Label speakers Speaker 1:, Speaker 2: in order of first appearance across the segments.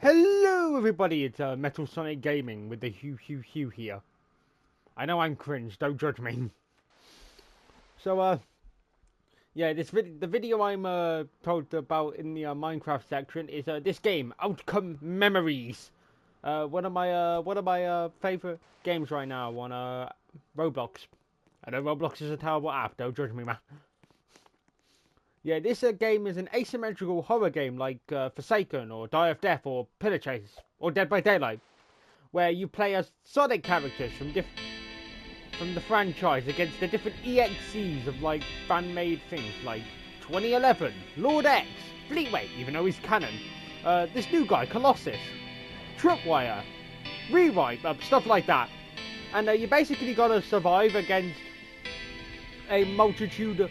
Speaker 1: Hello everybody, it's Metal Sonic Gaming with the Hugh here. I know I'm cringe, don't judge me. So yeah, the video I'm told about in the Minecraft section is this game, Outcome Memories. One of my favorite games right now on Roblox. I know Roblox is a terrible app, don't judge me, man. Yeah, this game is an asymmetrical horror game like Forsaken or Die of Death or Pillar Chase or Dead by Daylight, where you play as Sonic characters from the franchise against the different EXEs of like fan-made things like 2011, Lord X, Fleetway, even though he's canon, this new guy, Colossus, Tripwire, Rewrite, stuff like that. And you basically gotta survive against a multitude.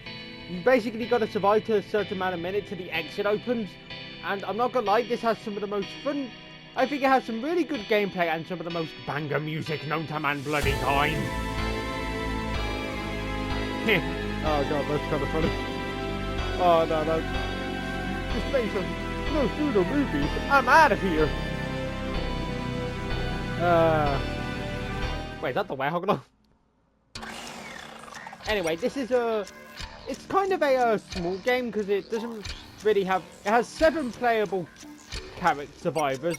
Speaker 1: You basically got to survive to a certain amount of minutes till the exit opens. And I'm not gonna lie, this has some of the most fun. I think it has some really good gameplay and some of the most banger music known to man bloody time. Oh god, that's kind of funny. Oh no, this place has no pseudo movies. I'm out of here. Wait, is that the werehog? Anyway, this is it's kind of a small game because it doesn't really have. It has 7 playable character survivors,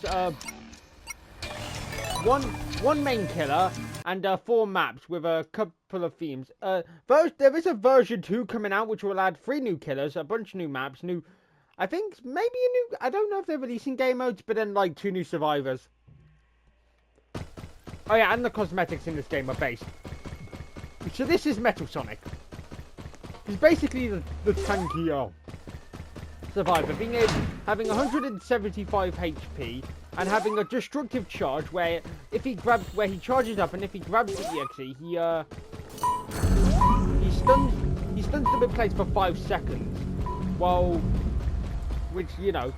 Speaker 1: one main killer, and 4 maps with a couple of themes. There is a version 2 coming out which will add 3 new killers, a bunch of new maps, I think maybe a new. I don't know if they're releasing game modes, but then like 2 new survivors. Oh yeah, and the cosmetics in this game are based. So this is Metal Sonic. He's basically the tanky survivor, having 175 HP and having a destructive charge where he charges up and if he grabs the EXE, he stuns them in place for 5 seconds, which you know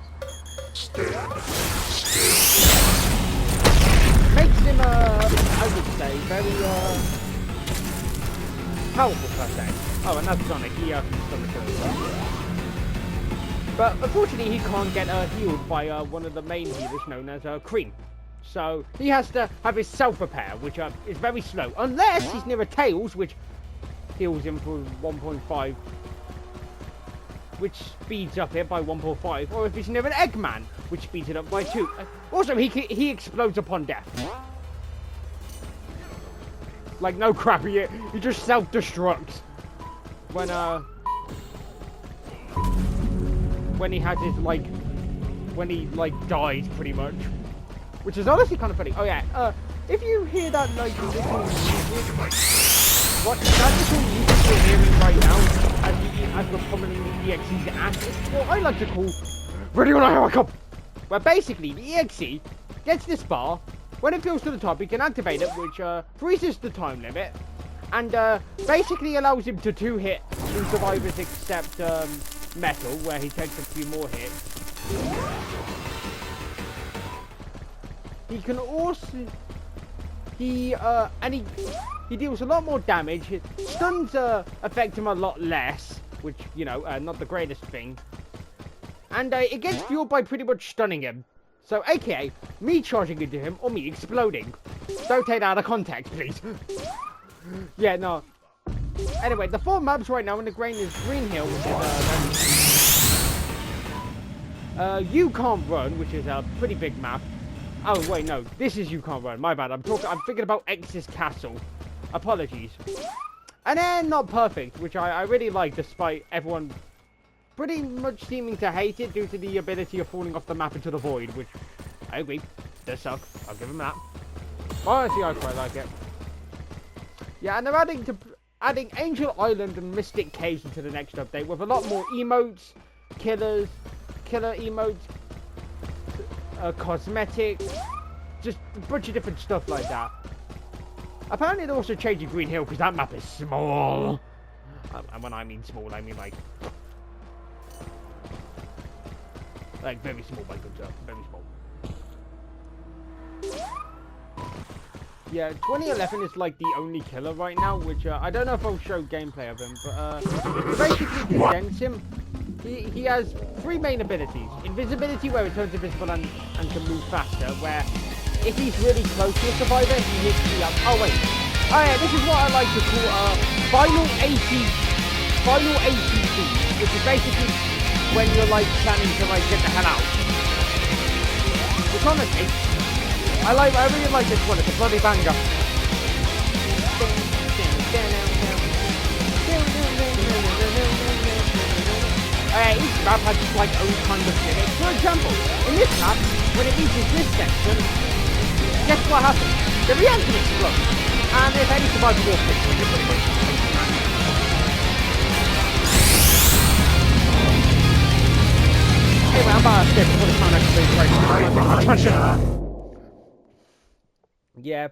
Speaker 1: makes him I would say very powerful per se. Oh, and that's Sonic, he can stun the killers. But unfortunately he can't get healed by one of the main healers known as Cream. So he has to have his self-repair, which is very slow. Unless he's near a Tails, which heals him for 1.5, which speeds up it by 1.5. Or if he's near an Eggman, which speeds it up by 2. Also, he explodes upon death. Like, no crap, he just self-destructs. When he has his, when he dies, pretty much. Which is honestly kind of funny. Oh yeah, if you hear that, little music, that little music you're hearing right now, as we're pummeling the EXE's ass, is what I like to call, ready when I come! Where basically, the EXE gets this bar, when it fills to the top, he can activate it, which freezes the time limit, and basically allows him to 2-hit all survivors except Metal, where he takes a few more hits. He can also he deals a lot more damage. His stuns affect him a lot less, which you know not the greatest thing. And it gets fueled by pretty much stunning him. So, aka me charging into him or me exploding. Don't take that out of context, please. Yeah, no. Anyway, the 4 maps right now in the grain is Green Hill, which is You Can't Run, which is a pretty big map. Oh wait, no, this is You Can't Run. My bad. I'm thinking about X's Castle. Apologies. And then Not Perfect, which I really like, despite everyone pretty much seeming to hate it due to the ability of falling off the map into the void, which I agree does suck. I'll give them that. Honestly, I quite like it. Yeah, and they're adding Angel Island and Mystic Caves into the next update with a lot more emotes, killer emotes, cosmetics, just a bunch of different stuff like that. Apparently they're also changing Green Hill because that map is small. And when I mean small, I mean like very small by good job, very small. Yeah, 2011 is like the only killer right now, which I don't know if I'll show gameplay of him, but basically condense him he has 3 main abilities. Invisibility, where he turns invisible and can move faster, where if he's really close to a survivor, he hits the oh wait. Alright, this is what I like to call final ATC, which is basically when you're like planning to like get the hell out. Which honestly, I really like this one, it's a bloody banger. Each map has its like own kind of gimmick. For example, in this map, when it reaches this section, guess what happens? The reactor explodes. And if any survivor walks into it, you're pretty much anyway, I'm about to skip before the time actually breaks. Yeah,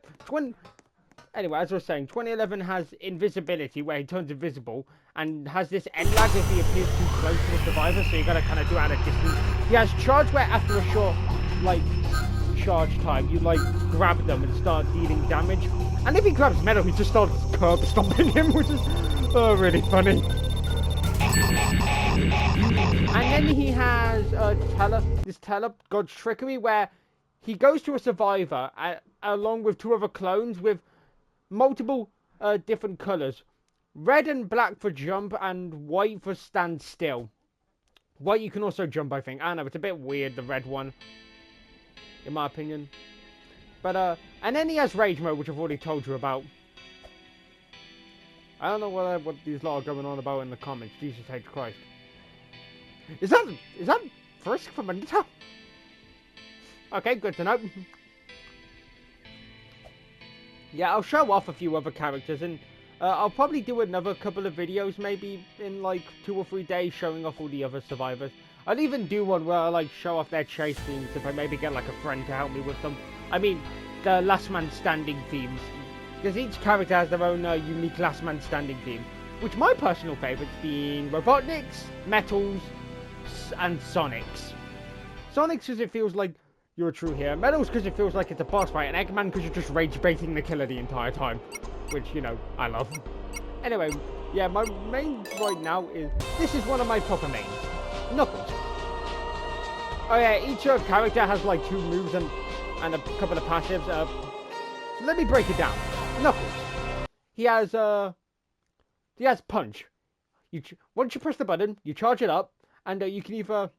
Speaker 1: anyway, as I was saying, 2011 has invisibility, where he turns invisible, and has this end lag if he appears too close to a survivor, so you gotta kind of do it at a distance. He has charge, where after a short, like, charge time, you, like, grab them and start dealing damage. And if he grabs metal, he just starts curb stomping him, which is really funny. And then he has this God's Trickery, where he goes to a survivor along with 2 other clones with multiple different colours. Red and black for jump and white for stand still. White you can also jump, I think. I don't know, it's a bit weird, the red one, in my opinion. But, and then he has Rage Mode, which I've already told you about. I don't know what these lot are going on about in the comments. Jesus H. Christ. Is that Frisk from Anita? Okay, good to know. Yeah, I'll show off a few other characters, and I'll probably do another couple of videos, maybe in like 2 or 3 days, showing off all the other survivors. I'll even do one where I like show off their chase themes, if I maybe get like a friend to help me with them. I mean, the last man standing themes, because each character has their own unique last man standing theme, which my personal favourites being Robotniks, Metals, and Sonics. Sonics because it feels like you're a true hero, Metals because it feels like it's a boss fight, and Eggman because you're just rage baiting the killer the entire time, which, you know, I love. Anyway, yeah, my main right now is, this is one of my proper mains, Knuckles. Oh yeah, each character has like 2 moves and a couple of passives. So let me break it down. Knuckles, he has Punch. Once you press the button, you charge it up, and you can either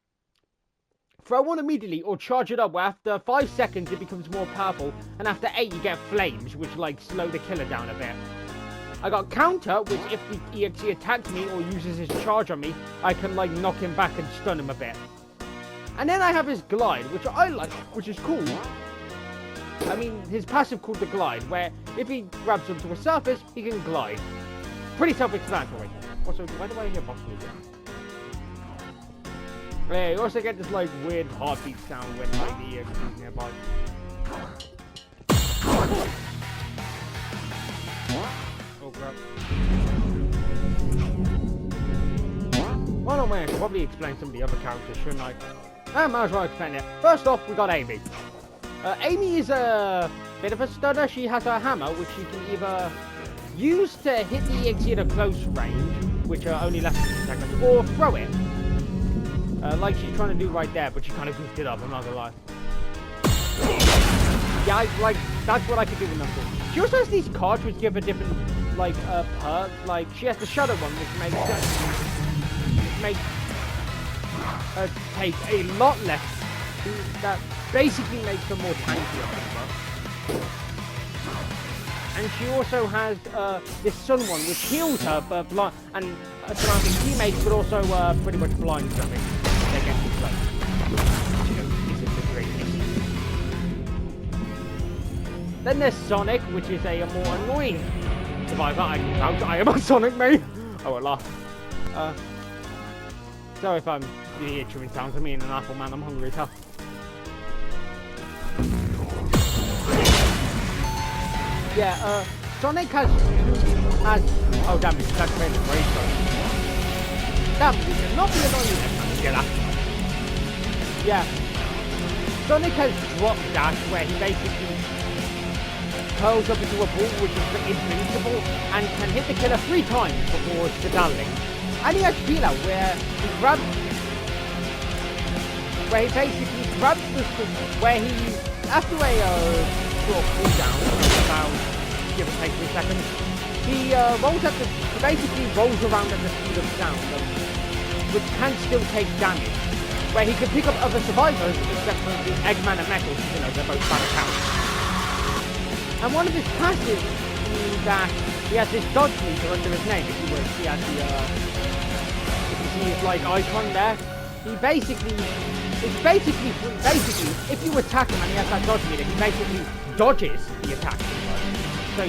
Speaker 1: throw one immediately or charge it up, where after 5 seconds it becomes more powerful, and after 8 you get Flames, which like slow the killer down a bit. I got Counter, which if the EXE attacks me or uses his charge on me, I can like knock him back and stun him a bit. And then I have his Glide, which I like, which is cool. I mean, his passive called the Glide, where if he grabs onto a surface, he can glide. Pretty self-explanatory. Also, why do I hear box music? Yeah, you also get this like weird heartbeat sound when like the EXE's nearby. Oh crap. Why don't I probably explain some of the other characters, shouldn't I? I might as well explain it. First off, we got Amy. Amy is a bit of a stunner. She has a hammer, which she can either use to hit the EXE at a close range, which only lasts a few seconds, or throw it. Like she's trying to do right there, but she kind of goofed it up, I'm not gonna lie. Yeah, that's what I could do with Knuckles. She also has these cards which give her different, like, perks. Like, she has the Shadow one, which makes her take a lot less. That basically makes her more tanky, and she also has this Sun one, which heals her, but and surrounding teammates, but also pretty much blinds them. They get too close. This is the greatest. Then there's Sonic, which is a more annoying survivor. I am a Sonic mate. Oh, I laugh. Sorry if you hear chewing sounds. I'm eating an apple, man. I'm hungry as hell. Yeah, Sonic has oh damn it, that's very great. Damn, you cannot be annoying next time, killer. Yeah. Sonic has drop dash, where he basically curls up into a ball which is invincible and can hit the killer 3 times before skedaddling. And he has peel out, where he grabs where he basically grabs the where he after a short cooldown about give or take 2 seconds, he basically rolls around at the speed of sound, which can still take damage. Where he can pick up other survivors, except for the Eggman and Metal, you know, they're both bad accounts. And one of his passives means that he has this dodge meter under his name. If you see at the, if you see his like icon there, it's basically, if you attack him and he has that dodge meter, he basically dodges the attack. So,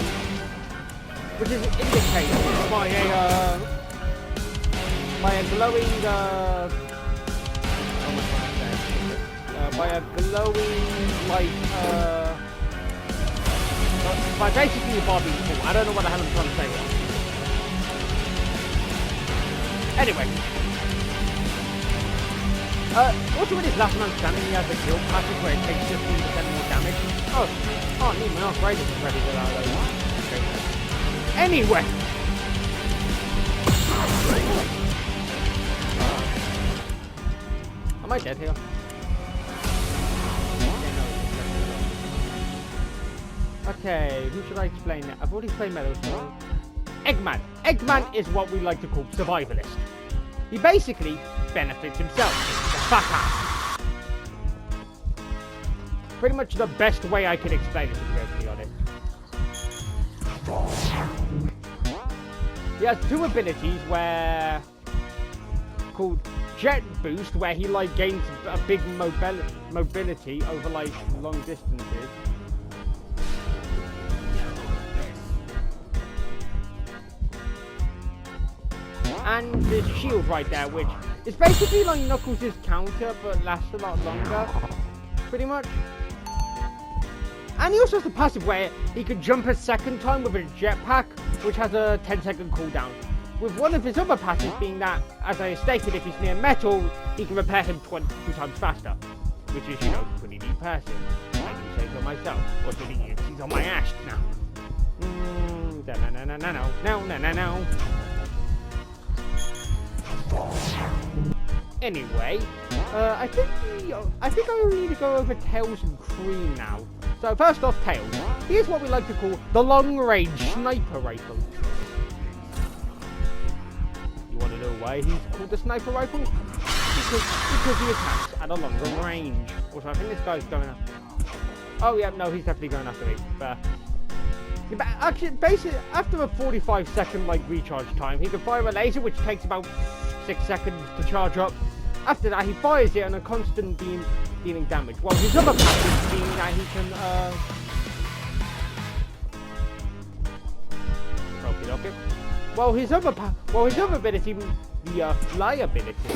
Speaker 1: which is indicated by a glowing, by a glowing, like, by basically a Barbie pool. I don't know what the hell I'm trying to say here. Anyway. Also with his last man standing, he has a guild passive where it takes 15% more damage. Oh, neat, my arthritis is ready to allow those. Okay. Anyway. Am I dead here? Okay, who should I explain it? I've already explained Meadows. Eggman. Eggman is what we like to call survivalist. He basically benefits himself. He's a fat ass. Pretty much the best way I can explain it, to be perfectly honest. He has 2 abilities where called Jet Boost, where he like gains a big mobility over like long distances. And there's shield right there, which is basically like Knuckles' counter, but lasts a lot longer, pretty much. And he also has the passive where he can jump a second time with a jetpack, which has a 10-second cooldown. With one of his other passives being that, as I stated, if he's near metal, he can repair him 2 times faster, which is, you know, pretty neat passive. I do say so myself. Or did he's on my ass now? No. Anyway, I think I only need to go over Tails and Cream now. So first off, Tails. Here's what we like to call the long-range sniper rifle. You want to know why he's called the sniper rifle? Because he attacks at a longer range. Also, I think this guy's going after. Oh yeah, no, he's definitely going after me. But actually, basically, after a 45-second like recharge time, he can fire a laser, which takes about 6 seconds to charge up. After that, he fires it on a constant beam, dealing damage. While his other passive being that he can, okay. Well, his other ability, the fly ability,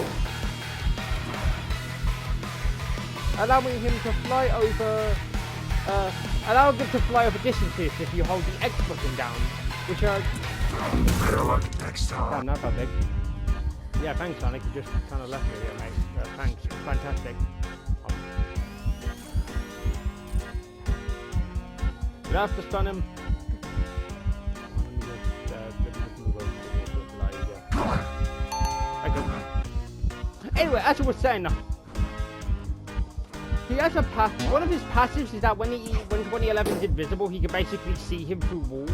Speaker 1: allowing him to fly over, distances if you hold the X button down, which are. Better luck next time. Damn, that's not big. Yeah, thanks, Sonic. You just kind of left me here, mate. Thanks. Fantastic. You have to stun him. Anyway, as I was saying, he has a one of his passives is that when 2011 is invisible, he can basically see him through walls.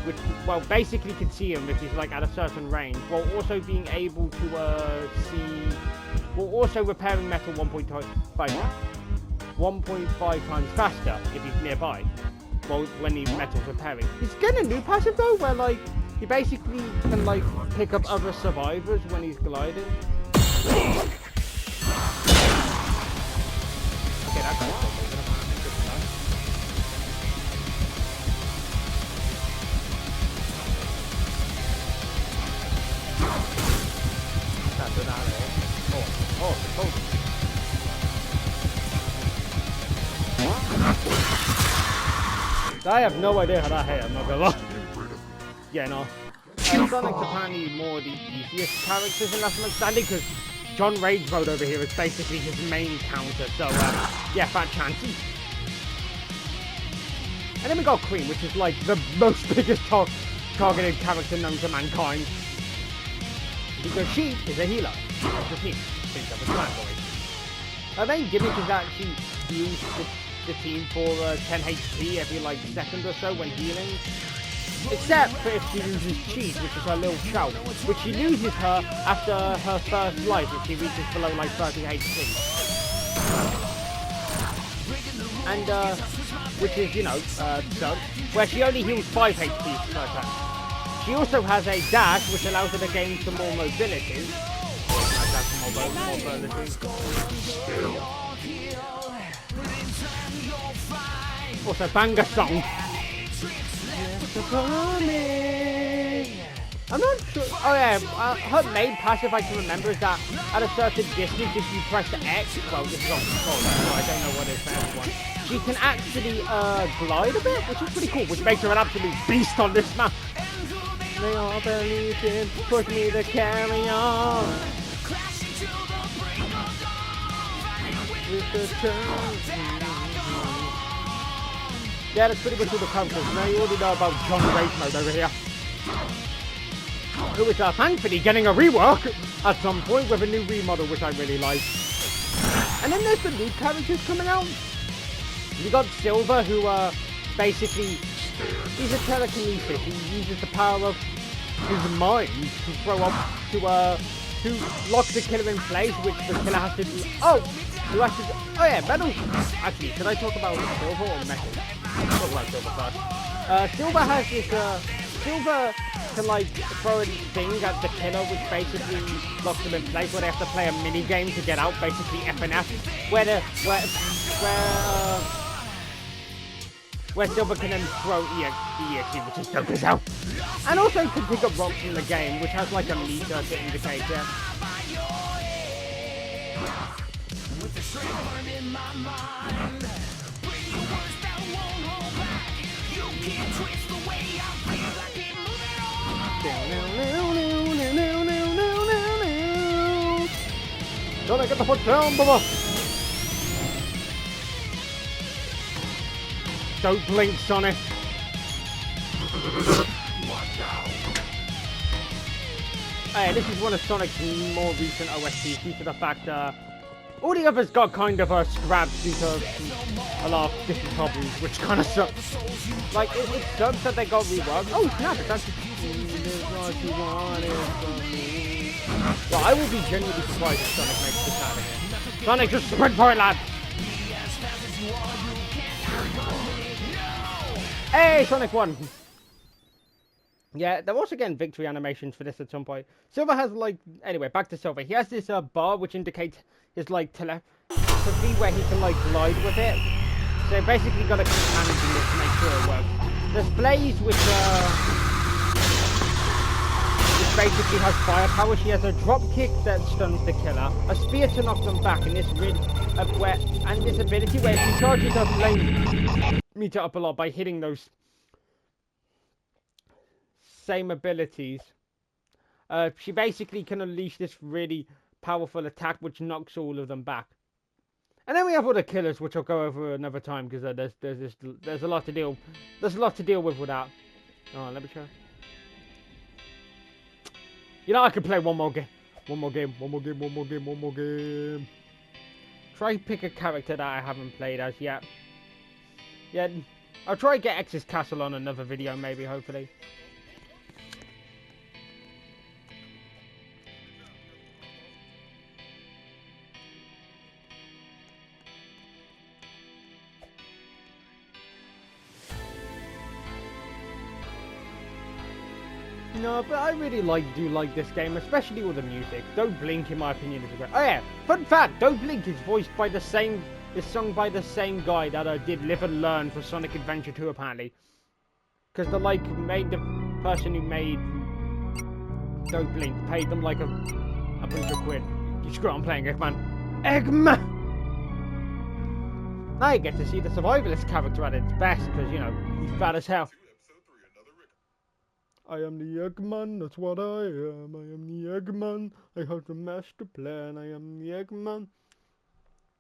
Speaker 1: Which, well, basically can see him if he's like at a certain range, while also being able to see, while also repairing metal 1.5 times faster if he's nearby. Well, when the metal's repairing. He's getting a new passive though, where like he basically can like pick up other survivors when he's gliding. Okay, that's cool. I have no idea how that hit, I'm not gonna lie. Yeah, no. Sonic's apparently more the easiest characters in Last Man Standing, because John Rage Mode over here is basically his main counter, so yeah, fat chances. And then we got Cream, which is like the most biggest targeted character known to mankind. Because she is a healer. That's just me. Since I was flat boy. Her main gimmick is that she heals the team for 10 HP every like second or so when healing. Except for if she loses cheese, which is her little shout, which she loses her after her first life if she reaches below like 30 HP. And which is, you know, so, where she only heals 5 HP per turn. She also has a dash which allows her to gain some more mobility. Also, banger song. I'm not sure. Oh yeah, her main passive I can remember is that at a certain distance, if you press X, well, this is on control, so I don't know what it is for everyone. She can actually glide a bit, which is pretty cool, which makes her an absolute beast on this map. They all believe in, push me to carry on. With the yeah, that's pretty much all the characters. Now you already know about John Race mode over here. Who is thankfully getting a rework at some point with a new remodel, which I really like. And then there's the new characters coming out. You got Silver, who basically, he's a telekinesis. He uses the power of his mind to throw up to lock the killer in place, which the killer has to do. Oh yeah, metal. Actually, should I talk about Silver or metal? I'll talk about Silver first. Silver has this Silver can like throw a thing at the killer, which basically locks them in place, where they have to play a mini game to get out, basically F and F, where Silver can then throw EXE, which is dope as hell. And also can pick up rocks in the game, which has like a meter to indicate it. Don't get the foot down, Bubba! Don't blink, Sonic. Hey, this is one of Sonic's more recent OSTs due to the fact all the others got kind of scrapped due to a lot of different problems, which kind of sucks. Like, it sucks that they got reworked. Oh, snap, it's actually... Well, I will be genuinely surprised if Sonic makes this out of here. Sonic, just sprint for it, lad! Hey, Sonic won! Yeah, they're also getting victory animations for this at some point. Silver has, like... Anyway, back to Silver. He has this bar which indicates his, like, telepathy where he can, like, glide with it. So basically got to keep managing it to make sure it works. There's Blaze, which basically has firepower. She has a drop kick that stuns the killer, a spear to knock them back, and this really this ability where she charges her flame meter up a lot by hitting those same abilities. She basically can unleash this really powerful attack which knocks all of them back. And then we have other killers, which I'll go over another time because there's a lot to deal with that. Oh, let me try. You know, I could play one more game. Try pick a character that I haven't played as yet. Yeah, I'll try to get X's Castle on another video, maybe, hopefully. No, but I really do like this game, especially with the music. Don't Blink, in my opinion, is great. Oh yeah, fun fact, Don't Blink is voiced by is sung by the same guy that did Live and Learn for Sonic Adventure 2, apparently. Because the person who made Don't Blink paid them like a bunch of quid. You screw it, I'm playing Eggman. Eggman! Now you get to see the survivalist character at its best, because, you know, he's bad as hell. I am the Eggman, that's what I am. I am the Eggman. I have the master plan. I am the Eggman.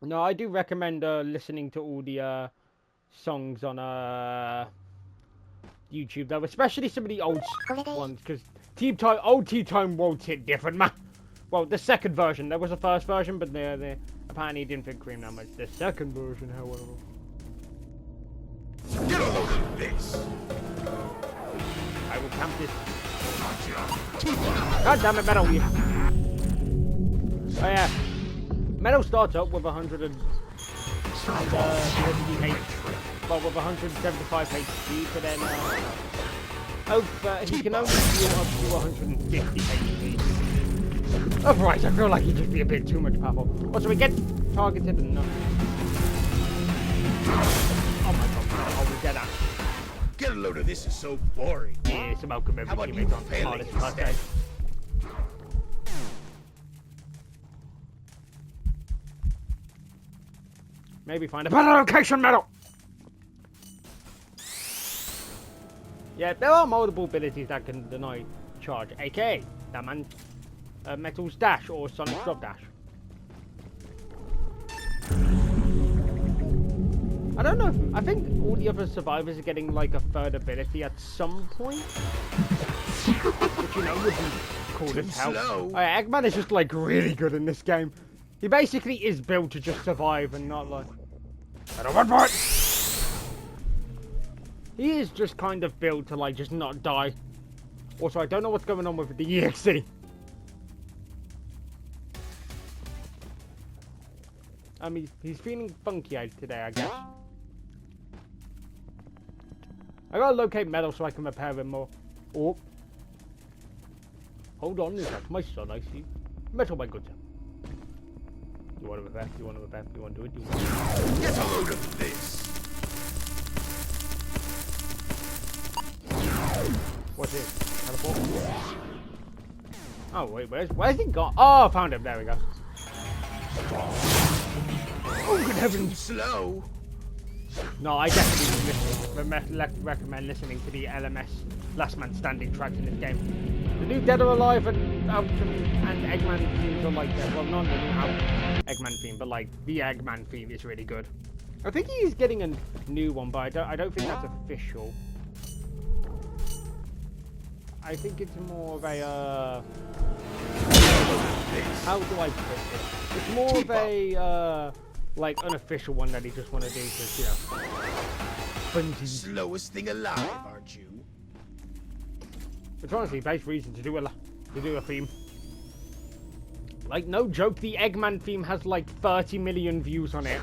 Speaker 1: No, I do recommend listening to all the songs on YouTube, though, especially some of the old ones, because old Tea Time World hit different, man. Well, the second version. There was a first version, but apparently apparently didn't fit cream that much. The second version, however.
Speaker 2: Get a load of this.
Speaker 1: I will camp this. God damn it, Metal! Oh yeah. Metal starts up with 150 well, with 175 HP, but then he can only heal up to 150 HP. Oh right, I feel like he'd just be a bit too much powerful. Also, we get targeted enough. Oh my god, oh, we get that.
Speaker 2: Get a load of this is so boring.
Speaker 1: Yeah, it's about committing teammates on the hardest birthday. Maybe find a better location, Metal! Yeah, there are multiple abilities that can deny charge, aka that man, Metal's dash or Sonic's drop dash. I don't know, I think all the other survivors are getting like a third ability at some point. Which, you know, would be cool as hell. Eggman is just like really good in this game. He basically is built to just survive and not like... I don't want it! He is just kind of built to like just not die. Also, I don't know what's going on with the EXE. I mean, he's feeling funky-eyed today, I guess. I gotta locate Metal so I can repair him more. Oh. Hold on, is that my son I see? Metal, my good son. You want to repair? You want to repair? You want to do it? You want to do it?
Speaker 2: Get a load of this.
Speaker 1: What's it? Teleport? Oh wait, where's he gone? Oh, I found him. There we go. Oh, good heavens!
Speaker 2: Slow.
Speaker 1: No, I definitely recommend listening to the LMS Last Man Standing tracks in this game. The new Dead or Alive and Eggman themes are like that. Well, not the new Eggman theme, but like the Eggman theme is really good. I think he's getting a new one, but I don't think that's official. I think it's more of a how do I put it? It's more of a like unofficial one that he just want to do because, you know, funky.
Speaker 2: Slowest thing alive, aren't you?
Speaker 1: It's honestly best reason to do a theme. Like, no joke, the Eggman theme has like 30 million views on it.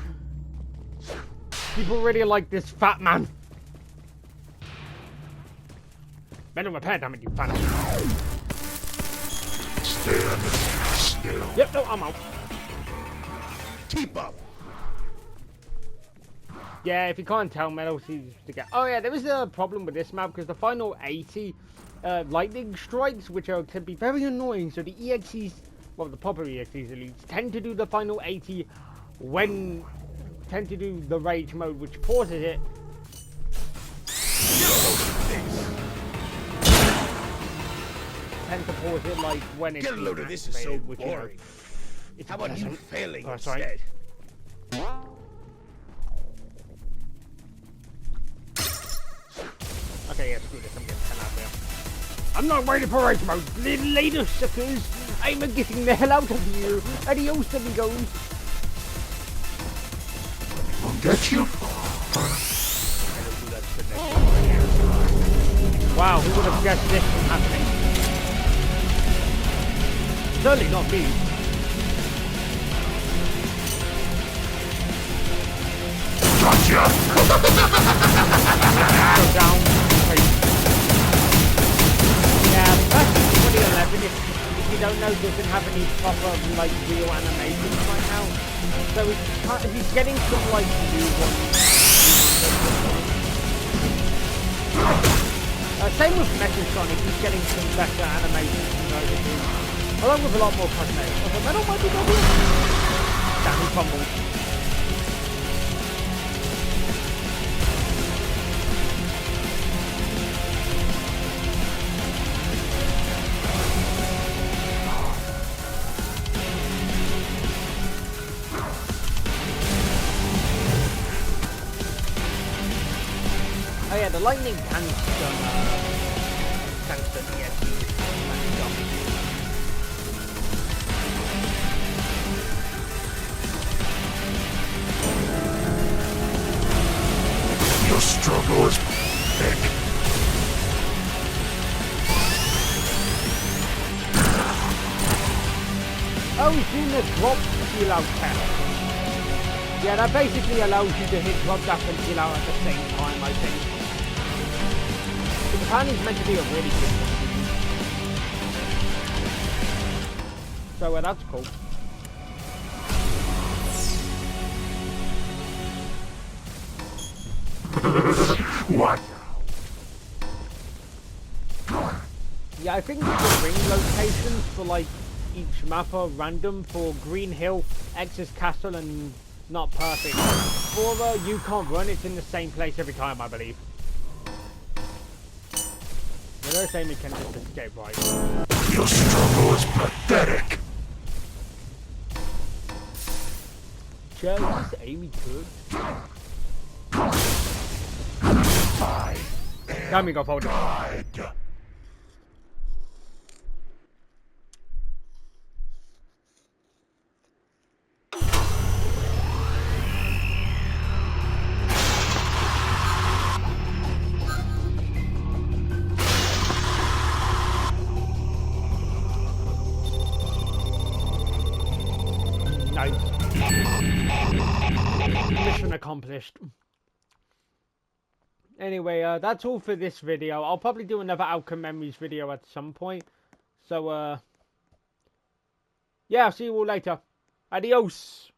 Speaker 1: People really like this fat man. Better repair, damn it, you fat man.
Speaker 2: Stand still.
Speaker 1: Yep, no, I'm out.
Speaker 2: Keep up.
Speaker 1: Yeah, if you can't tell, Metal seems to get... Oh yeah, there is a problem with this map because the final 80 lightning strikes, which can be very annoying. So the EXEs, well, the proper EXEs at least, tend to do the final 80 tend to do the rage mode, which pauses it. Tend to pause it like when it's...
Speaker 2: Get a load of this is so boring.
Speaker 1: You know,
Speaker 2: how about you failing
Speaker 1: instead? Okay, yeah, screw this. I'm getting the hell out of here. I'm not waiting for rage mode. Later, suckers. I'm getting the hell out of here. Adios, amigos.
Speaker 2: I'll get you.
Speaker 1: Wow, who would have guessed this from happening? Certainly not me.
Speaker 2: Gotcha.
Speaker 1: Go down. Yeah, that's 2011. If you don't know, doesn't have any proper like real animations right now. So he's getting some like new ones. Same with Metal Sonic. He's getting some better animations along with a lot more cosmetics. Although Metal might be good. Damn, he fumbled. Oh yeah, the lightning can stun the EXE.
Speaker 2: Your struggle is pathetic.
Speaker 1: Oh, he's doing the drop heal out test. Yeah, that basically allows you to hit drop dash and heal out at the same time, I think. But apparently it's meant to be a really good one. So that's cool.
Speaker 2: What?
Speaker 1: Yeah, I think the ring locations for like each map are random. For Green Hill, X's Castle, and Not Perfect. For You Can't Run, it's in the same place every time, I believe. Yeah, they're saying we can just escape, right?
Speaker 2: Your struggle is pathetic.
Speaker 1: Just Amy good. Damn, we got folded. Nice. Mission accomplished. Anyway, that's all for this video. I'll probably do another Outcome Memories video at some point. So, yeah, I'll see you all later. Adios.